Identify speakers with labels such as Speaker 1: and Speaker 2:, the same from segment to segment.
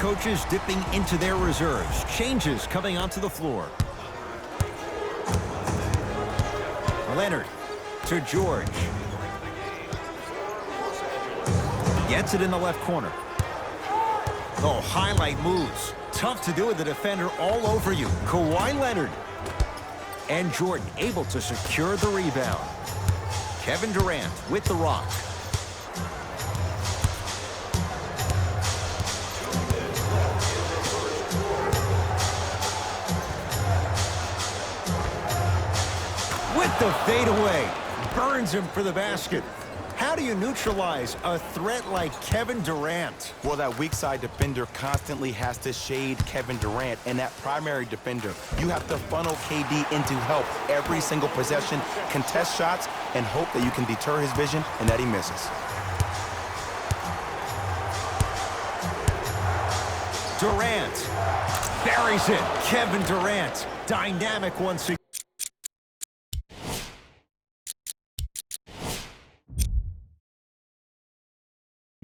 Speaker 1: coaches dipping into their reserves. Changes coming onto the floor. Leonard to George. Gets it in the left corner. Oh, highlight moves. Tough to do with the defender all over you. Kawhi Leonard. And Jordan able to secure the rebound. Kevin Durant with the rock. With the fadeaway. Burns him for the basket. How do you neutralize a threat like Kevin Durant?
Speaker 2: Well, that weak side defender constantly has to shade Kevin Durant, and that primary defender, you have to funnel KD into help every single possession, contest shots, and hope that you can deter his vision and that he misses.
Speaker 1: Durant buries it. Kevin Durant, dynamic once again.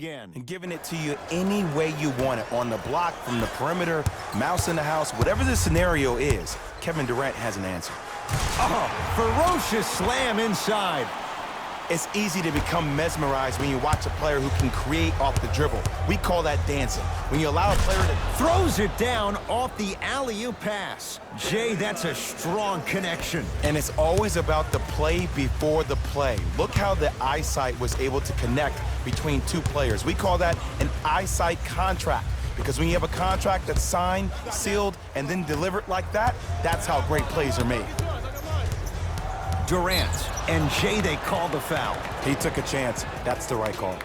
Speaker 2: And giving it to you any way you want it, on the block, from the perimeter, mouse in the house, whatever the scenario is, Kevin Durant has an answer.
Speaker 1: Oh, ferocious slam inside.
Speaker 2: It's easy to become mesmerized when you watch a player who can create off the dribble. We call that dancing. When you allow a player to...
Speaker 1: Throws it down off the alley-oop pass. Jay, that's a strong connection.
Speaker 2: And it's always about the play before the play. Look how the eyesight was able to connect between two players. We call that an eyesight contract. Because when you have a contract that's signed, sealed, and then delivered like that, that's how great plays are made.
Speaker 1: Durant and Jay, they call the foul.
Speaker 2: He took a chance. That's the right call.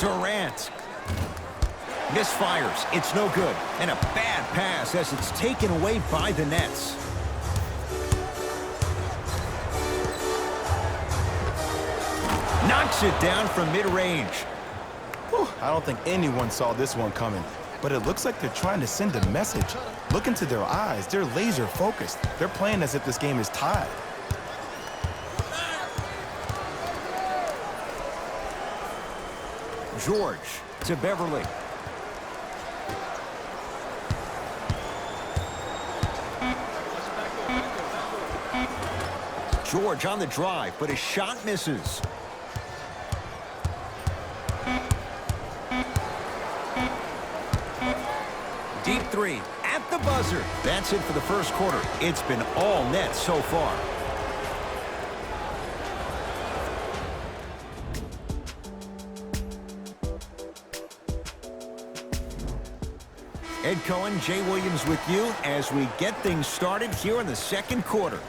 Speaker 1: Durant misfires. It's no good. And a bad pass as it's taken away by the Nets. Knocks it down from mid-range.
Speaker 2: I don't think anyone saw this one coming, but it looks like they're trying to send a message. Look into their eyes. They're laser focused. They're playing as if this game is tied.
Speaker 1: George to Beverly. George on the drive, but his shot misses. Deep three at the buzzer. That's it for the first quarter. It's been all net so far. Ed Cohen, Jay Williams with you as we get things started here in the second quarter.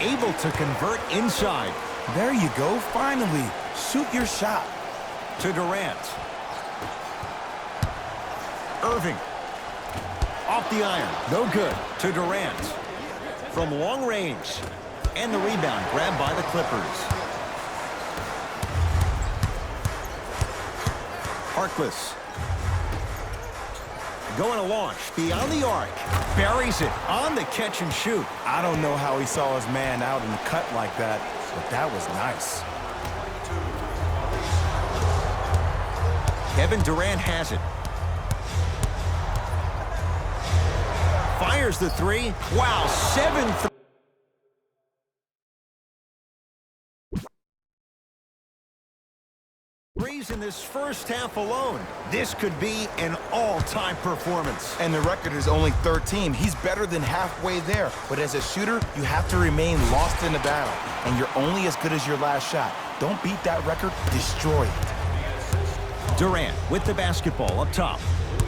Speaker 1: Able to convert inside.
Speaker 2: There you go, finally. Shoot your shot.
Speaker 1: To Durant. Irving. Off the iron. No good. To Durant. From long range. And the rebound grabbed by the Clippers. Harkless. Going to launch beyond the arc. Buries it on the catch and shoot.
Speaker 2: I don't know how he saw his man out and cut like that, but that was nice.
Speaker 1: Kevin Durant has it. Fires the three. Wow, 7-3. In this first half alone. This could be an all-time performance.
Speaker 2: And the record is only 13. He's better than halfway there. But as a shooter, you have to remain lost in the battle. And you're only as good as your last shot. Don't beat that record, destroy it.
Speaker 1: Durant with the basketball up top.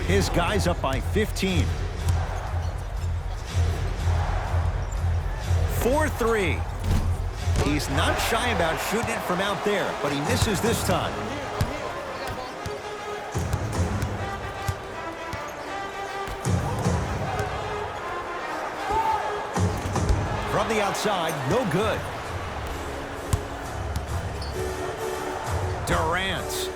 Speaker 1: His guys up by 15. 4-3. He's not shy about shooting it from out there, but he misses this time. From the outside, no good. Durant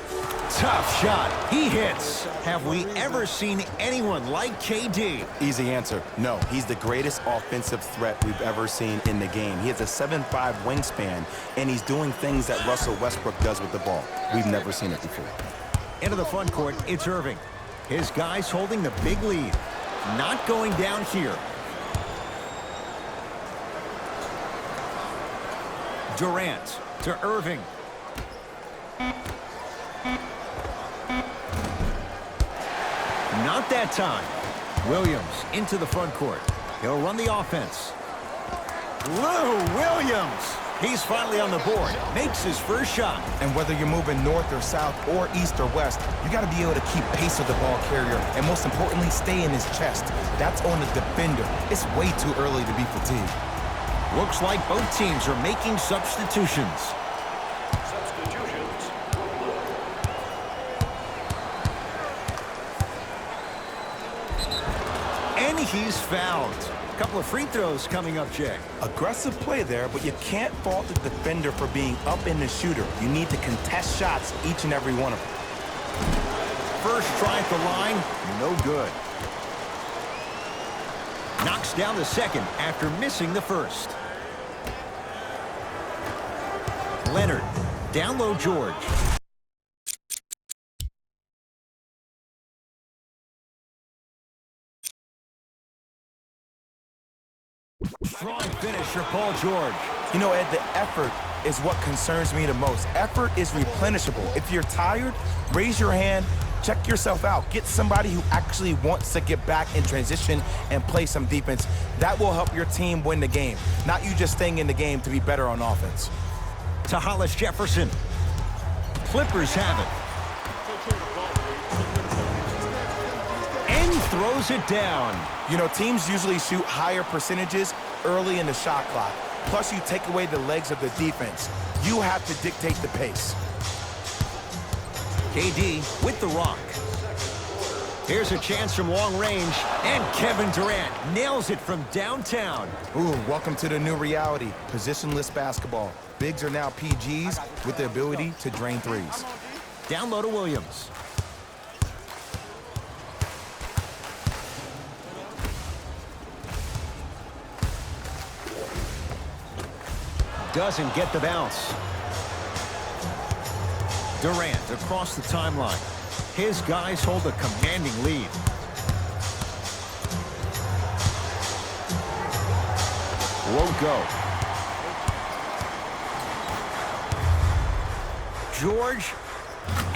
Speaker 1: Tough shot. He hits. Have we ever seen anyone like KD?
Speaker 2: Easy answer, no. He's the greatest offensive threat we've ever seen in the game. He has a 7'5" wingspan, and he's doing things that Russell Westbrook does with the ball. We've never seen it before.
Speaker 1: Into the front court, it's Irving. His guys holding the big lead. Not going down here. Durant to Irving. Not that time. Williams into the front court. He'll run the offense. Lou Williams. He's finally on the board. Makes his first shot.
Speaker 2: And whether you're moving north or south or east or west, you got to be able to keep pace with the ball carrier and most importantly, stay in his chest. That's on the defender. It's way too early to be fatigued.
Speaker 1: Looks like both teams are making substitutions. And he's fouled. A couple of free throws coming up, Jay.
Speaker 2: Aggressive play there, but you can't fault the defender for being up in the shooter. You need to contest shots, each and every one of them.
Speaker 1: First try at the line, no good. Knocks down the second after missing the first. Leonard, down low George. Strong finisher, Paul George.
Speaker 2: You know, Ed, the effort is what concerns me the most. Effort is replenishable. If you're tired, raise your hand, check yourself out. Get somebody who actually wants to get back in transition and play some defense. That will help your team win the game, not you just staying in the game to be better on offense.
Speaker 1: To Hollis Jefferson. Clippers have it. And throws it down.
Speaker 2: You know, teams usually shoot higher percentages early in the shot clock. Plus, you take away the legs of the defense. You have to dictate the pace.
Speaker 1: KD with the rock. Here's a chance from long range, and Kevin Durant nails it from downtown.
Speaker 2: Ooh, welcome to the new reality, positionless basketball. Bigs are now PGs with the ability to drain threes.
Speaker 1: Down low to Williams. Doesn't get the bounce. Durant across the timeline. His guys hold a commanding lead. Won't go. George,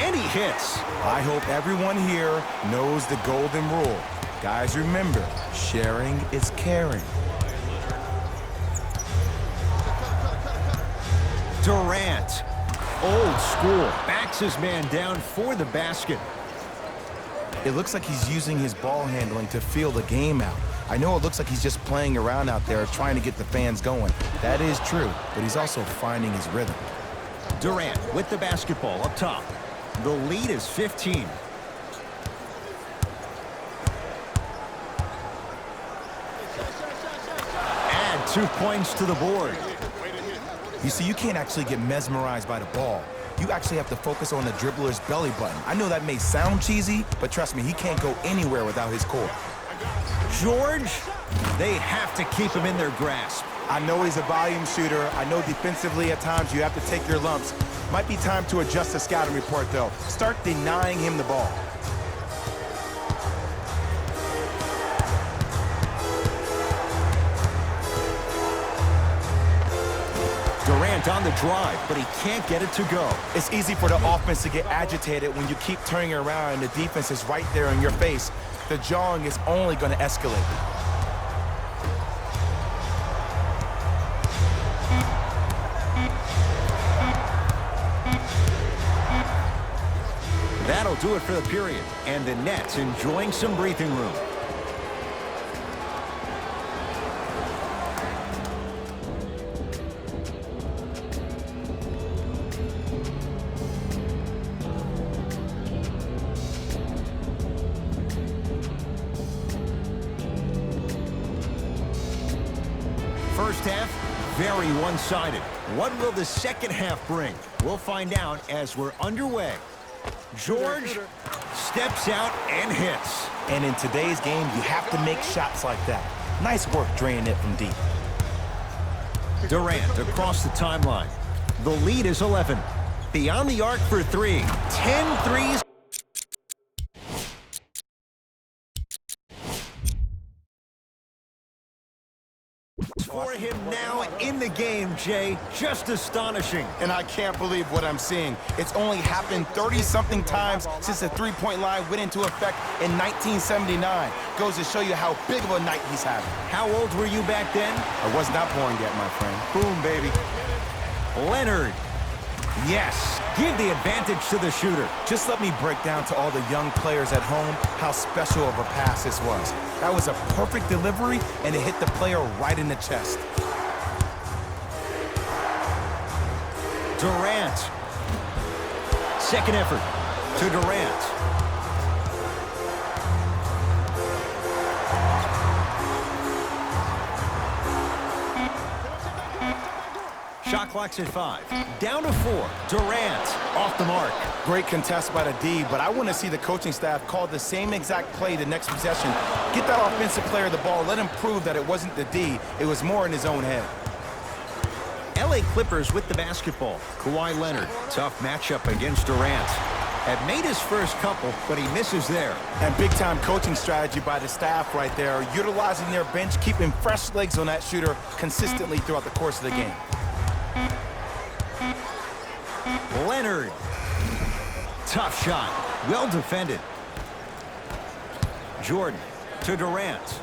Speaker 1: and he hits.
Speaker 2: I hope everyone here knows the golden rule. Guys, remember, sharing is caring.
Speaker 1: Durant, old school, backs his man down for the basket.
Speaker 2: It looks like he's using his ball handling to feel the game out. I know it looks like he's just playing around out there trying to get the fans going. That is true, but he's also finding his rhythm.
Speaker 1: Durant with the basketball up top. The lead is 15. Add 2 points to the board.
Speaker 2: You see, you can't actually get mesmerized by the ball. You actually have to focus on the dribbler's belly button. I know that may sound cheesy, but trust me, he can't go anywhere without his core.
Speaker 1: George, they have to keep him in their grasp.
Speaker 2: I know he's a volume shooter. I know defensively at times you have to take your lumps. Might be time to adjust the scouting report, though. Start denying him the ball.
Speaker 1: Durant on the drive, but he can't get it to go.
Speaker 2: It's easy for the offense to get agitated when you keep turning around and the defense is right there in your face. The jawing is only going to escalate.
Speaker 1: That'll do it for the period, and the Nets enjoying some breathing room. First half, very one-sided. What will the second half bring? We'll find out as we're underway. George steps out and hits.
Speaker 2: And in today's game, you have to make shots like that. Nice work draining it from deep.
Speaker 1: Durant across the timeline. The lead is 11. Beyond the arc for 3. 10 threes. For him now in the game, Jay. Just astonishing.
Speaker 2: And I can't believe what I'm seeing. It's only happened 30-something times since the three-point line went into effect in 1979. Goes to show you how big of a night he's having.
Speaker 1: How old were you back then?
Speaker 2: I was not born yet, my friend. Boom, baby.
Speaker 1: Leonard. Yes. Give the advantage to the shooter.
Speaker 2: Just let me break down to all the young players at home how special of a pass this was. That was a perfect delivery, and it hit the player right in the chest.
Speaker 1: Durant. Second effort to Durant. Shot clock's at 5. Down to 4. Durant off the mark.
Speaker 2: Great contest by the D, but I want to see the coaching staff call the same exact play the next possession. Get that offensive player the ball. Let him prove that it wasn't the D. It was more in his own head.
Speaker 1: LA Clippers with the basketball. Kawhi Leonard. Tough matchup against Durant. Had made his first couple, but he misses there.
Speaker 2: And big-time coaching strategy by the staff right there, utilizing their bench, keeping fresh legs on that shooter consistently throughout the course of the game.
Speaker 1: Leonard. Tough shot. Well defended. Jordan to Durant.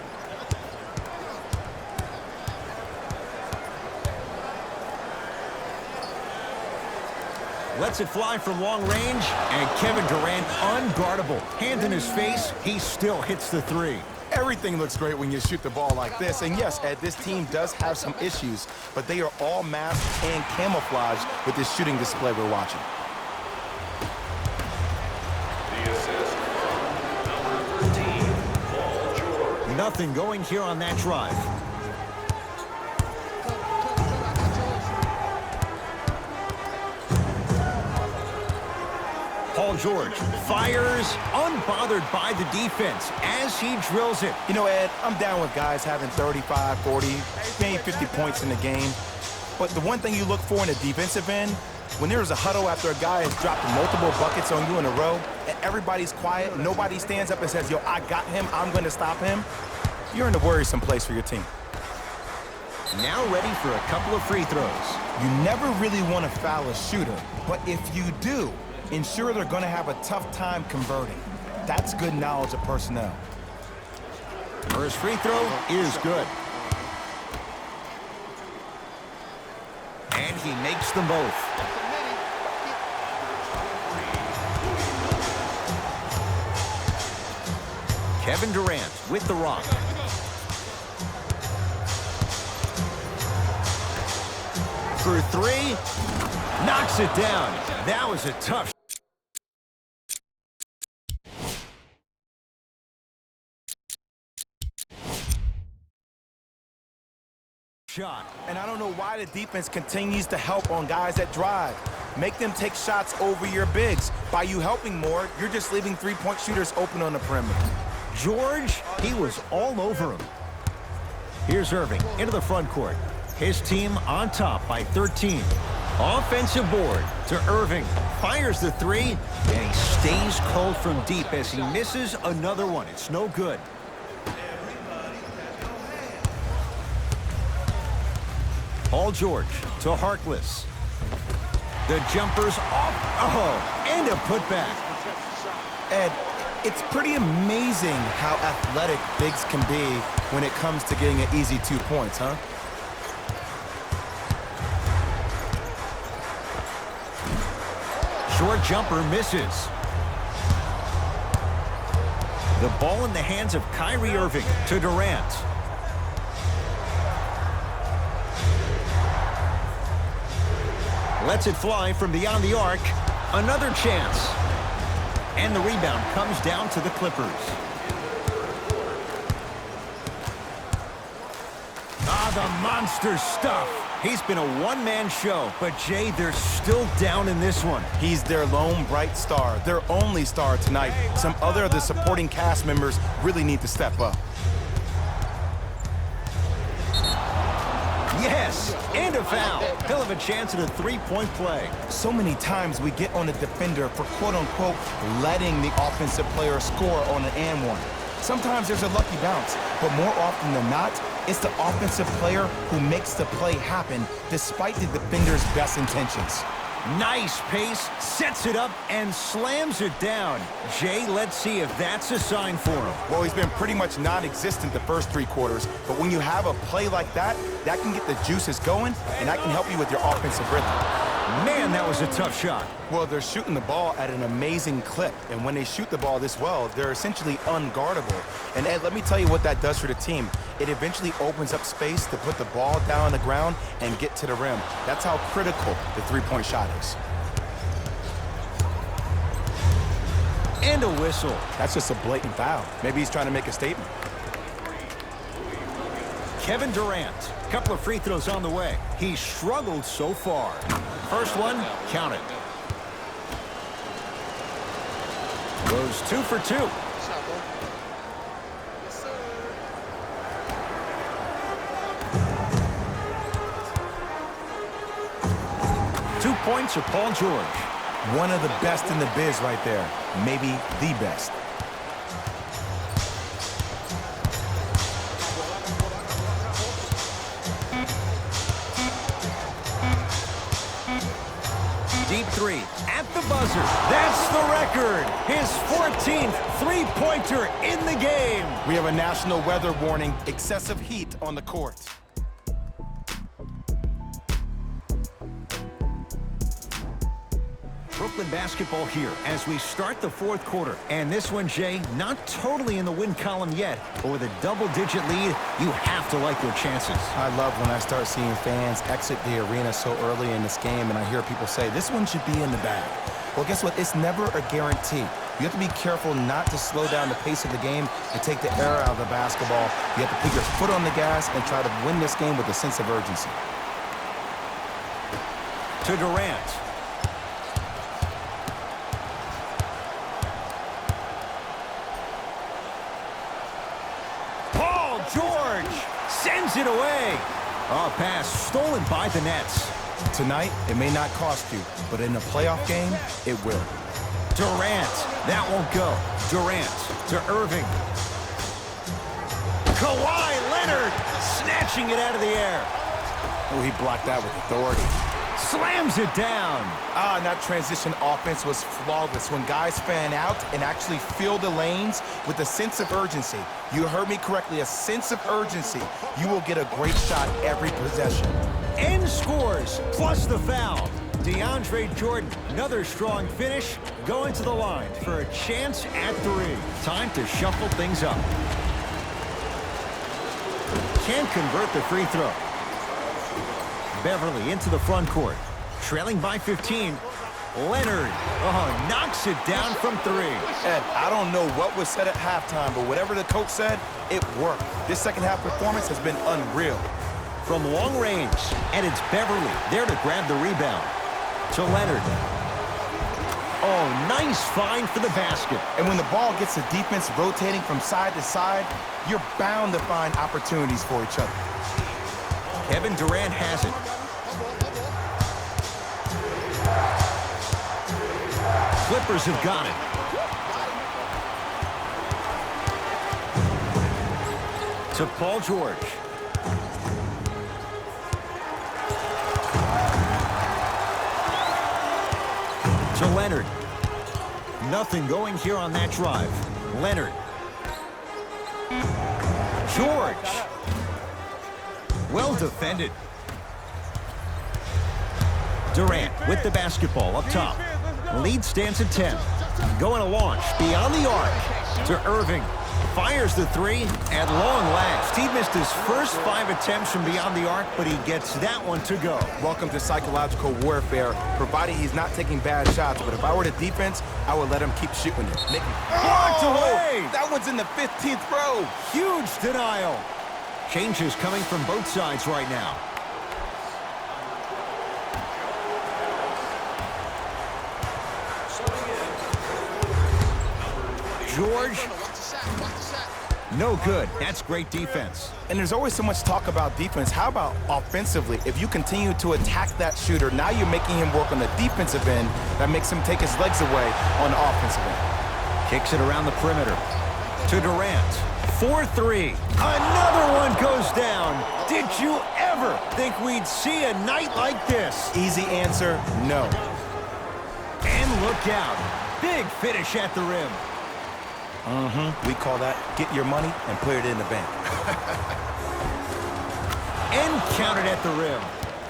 Speaker 1: Lets it fly from long range, and Kevin Durant unguardable. Hand in his face, he still hits the 3.
Speaker 2: Everything looks great when you shoot the ball like this. And yes, Ed, this team does have some issues, but they are all masked and camouflaged with this shooting display we're watching.
Speaker 3: The assist, number 13, Paul George.
Speaker 1: Nothing going here on that drive. Paul George fires, unbothered by the defense as he drills it.
Speaker 2: You know, Ed, I'm down with guys having 35, 40, maybe 50 points in the game. But the one thing you look for in a defensive end, when there's a huddle after a guy has dropped multiple buckets on you in a row, and everybody's quiet, nobody stands up and says, yo, I got him, I'm going to stop him, you're in a worrisome place for your team.
Speaker 1: Now ready for a couple of free throws.
Speaker 2: You never really want to foul a shooter, but if you do, ensure they're going to have a tough time converting. That's good knowledge of personnel.
Speaker 1: First free throw is good. And he makes them both. Kevin Durant with the rock. For 3, knocks it down. That was a tough shot.
Speaker 2: And I don't know why the defense continues to help on guys that drive. Make them take shots over your bigs. By you helping more, you're just leaving three-point shooters open on the perimeter.
Speaker 1: George, he was all over him. Here's Irving into the front court. His team on top by 13. Offensive board to Irving. Fires the 3, and he stays cold from deep as he misses another one. It's no good. Paul George to Harkless. The jumper's off. Oh, and a putback.
Speaker 2: Ed, it's pretty amazing how athletic bigs can be when it comes to getting an easy 2 points, huh?
Speaker 1: Short jumper misses. The ball in the hands of Kyrie Irving to Durant. Lets it fly from beyond the arc. Another chance. And the rebound comes down to the Clippers. Ah, the monster stuff. He's been a one-man show, but Jay, they're still down in this one.
Speaker 2: He's their lone bright star, their only star tonight. Some other of the supporting cast members really need to step up.
Speaker 1: Yes, and a foul. He'll have a chance at a three-point play.
Speaker 2: So many times we get on the defender for quote-unquote letting the offensive player score on an and one. Sometimes there's a lucky bounce, but more often than not, it's the offensive player who makes the play happen despite the defender's best intentions.
Speaker 1: Nice pace, sets it up, and slams it down. Jay, let's see if that's a sign for him.
Speaker 2: Well, he's been pretty much non-existent the first 3 quarters, but when you have a play like that, that can get the juices going, and that can help you with your offensive rhythm.
Speaker 1: Man, that was a tough shot.
Speaker 2: Well, they're shooting the ball at an amazing clip, and when they shoot the ball this well, they're essentially unguardable. And Ed, let me tell you what that does for the team. It eventually opens up space to put the ball down on the ground and get to the rim. That's how critical the three-point shot is.
Speaker 1: And a whistle.
Speaker 2: That's just a blatant foul. Maybe he's trying to make a statement.
Speaker 1: Kevin Durant, a couple of free throws on the way. He struggled so far. First one, count it. Goes 2 for 2. Two points for Paul George.
Speaker 2: One of the best in the biz right there. Maybe the best.
Speaker 1: Deep three at the buzzer. That's the record. His 14th three-pointer in the game.
Speaker 2: We have a national weather warning, excessive heat on the court.
Speaker 1: Brooklyn basketball here as we start the fourth quarter. And this one, Jay, not totally in the win column yet, but with a double-digit lead, you have to like their chances.
Speaker 2: I love when I start seeing fans exit the arena so early in this game and I hear people say, this one should be in the bag. Well, guess what? It's never a guarantee. You have to be careful not to slow down the pace of the game and take the air out of the basketball. You have to put your foot on the gas and try to win this game with a sense of urgency.
Speaker 1: To Durant. George sends it away. A pass stolen by the Nets.
Speaker 2: Tonight, it may not cost you, but in a playoff game, it will.
Speaker 1: Durant, that won't go. Durant to Irving. Kawhi Leonard snatching it out of the air.
Speaker 2: Oh, he blocked that with authority.
Speaker 1: Slams it down.
Speaker 2: And that transition offense was flawless when guys fan out and actually fill the lanes with a sense of urgency. You heard me correctly, a sense of urgency. You will get a great shot every possession.
Speaker 1: And scores, plus the foul. DeAndre Jordan, another strong finish, going to the line for a chance at 3. Time to shuffle things up. Can't convert the free throw. Beverly into the front court. Trailing by 15. Leonard, knocks it down from 3.
Speaker 2: Ed, I don't know what was said at halftime, but whatever the coach said, it worked. This second half performance has been unreal.
Speaker 1: From long range, and it's Beverly there to grab the rebound. To Leonard. Oh, nice find for the basket.
Speaker 2: And when the ball gets the defense rotating from side to side, you're bound to find opportunities for each other.
Speaker 1: Kevin Durant has it. Clippers have got it. To Paul George. To Leonard. Nothing going here on that drive. Leonard. George. Well defended. Durant with the basketball up top. Lead stands at 10. Going to launch beyond the arc. To Irving. Fires the 3 at long last. He missed his first 5 attempts from beyond the arc, but he gets that one to go.
Speaker 2: Welcome to psychological warfare, provided he's not taking bad shots. But if I were the defense, I would let him keep shooting it.
Speaker 1: Blocked away!
Speaker 2: That one's in the 15th row.
Speaker 1: Huge denial. Changes coming from both sides right now. George. No good. That's great defense.
Speaker 2: And there's always so much talk about defense. How about offensively? If you continue to attack that shooter, now you're making him work on the defensive end. That makes him take his legs away on the offensive end.
Speaker 1: Kicks it around the perimeter to Durant. 4-3. Another one goes down. Did you ever think we'd see a night like this?
Speaker 2: Easy answer, no.
Speaker 1: And look out. Big finish at the rim.
Speaker 2: We call that get your money and put it in the bank.
Speaker 1: And counted at the rim.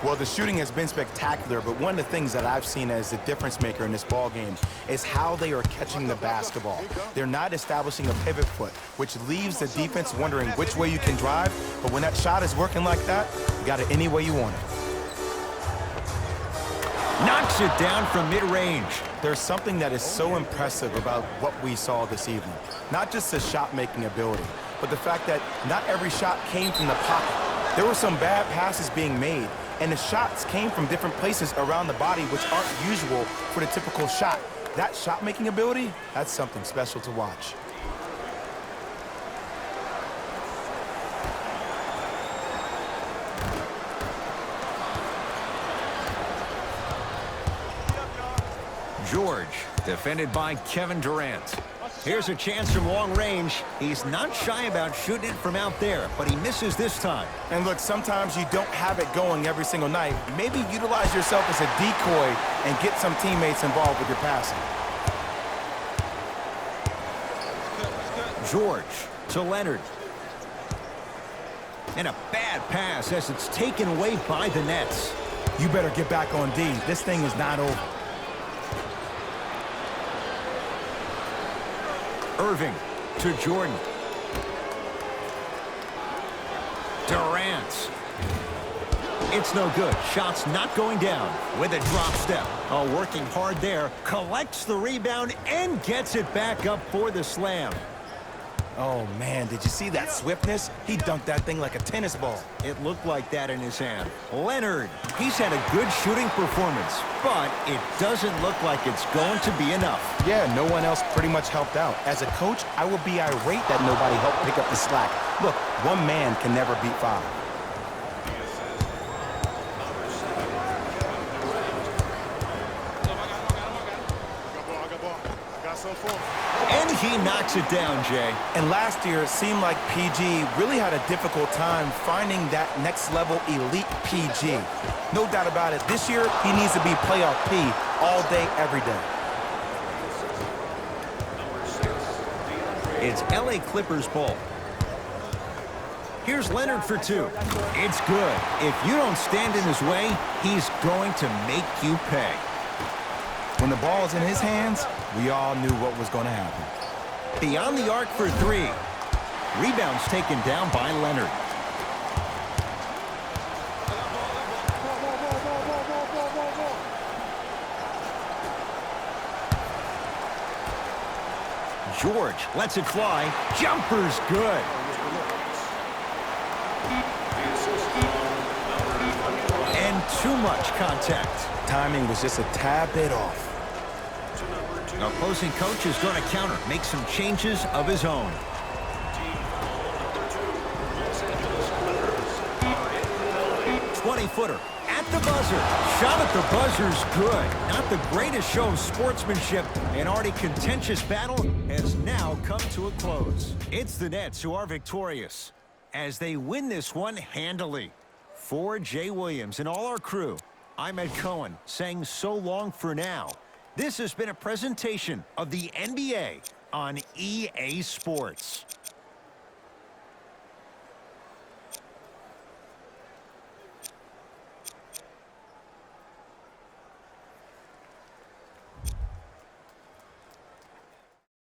Speaker 2: Well, the shooting has been spectacular, but one of the things that I've seen as the difference maker in this ball game is how they are catching the basketball. They're not establishing a pivot foot, which leaves the defense wondering which way you can drive, but when that shot is working like that, you got it any way you want it.
Speaker 1: Knocks it down from mid-range.
Speaker 2: There's something that is so impressive about what we saw this evening. Not just the shot-making ability, but the fact that not every shot came from the pocket. There were some bad passes being made, and the shots came from different places around the body, which aren't usual for the typical shot. That shot-making ability, that's something special to watch.
Speaker 1: George, defended by Kevin Durant. Here's a chance from long range. He's not shy about shooting it from out there, but he misses this time.
Speaker 2: And look, sometimes you don't have it going every single night. Maybe utilize yourself as a decoy and get some teammates involved with your passing.
Speaker 1: George to Leonard. And a bad pass as it's taken away by the Nets.
Speaker 2: You better get back on D. This thing is not over.
Speaker 1: Irving to Jordan. Durant. It's no good. Shot's not going down with a drop step. Oh, working hard there. Collects the rebound and gets it back up for the slam.
Speaker 2: Oh, man, did you see that swiftness? He dunked that thing like a tennis ball.
Speaker 1: It looked like that in his hand. Leonard, he's had a good shooting performance, but it doesn't look like it's going to be enough.
Speaker 2: Yeah, no one else pretty much helped out. As a coach, I would be irate that nobody helped pick up the slack. Look, one man can never beat five.
Speaker 1: And he knocks it down, Jay.
Speaker 2: And last year, it seemed like PG really had a difficult time finding that next level elite PG. No doubt about it, this year, he needs to be playoff P all day, every day.
Speaker 1: It's LA Clippers ball. Here's Leonard for two. It's good. If you don't stand in his way, he's going to make you pay.
Speaker 2: When the ball's in his hands, we all knew what was going to happen.
Speaker 1: Beyond the arc for three. Rebounds taken down by Leonard. George lets it fly. Jumper's good. And too much contact.
Speaker 2: Timing was just a tad bit off.
Speaker 1: The opposing coach is going to counter, make some changes of his own. Footer at the buzzer. Shot at the buzzer's good. Not the greatest show of sportsmanship. An already contentious battle has now come to a close. It's the Nets who are victorious as they win this one handily. For Jay Williams and all our crew, I'm Ed Cohen saying so long for now. This has been a presentation of the NBA on EA Sports.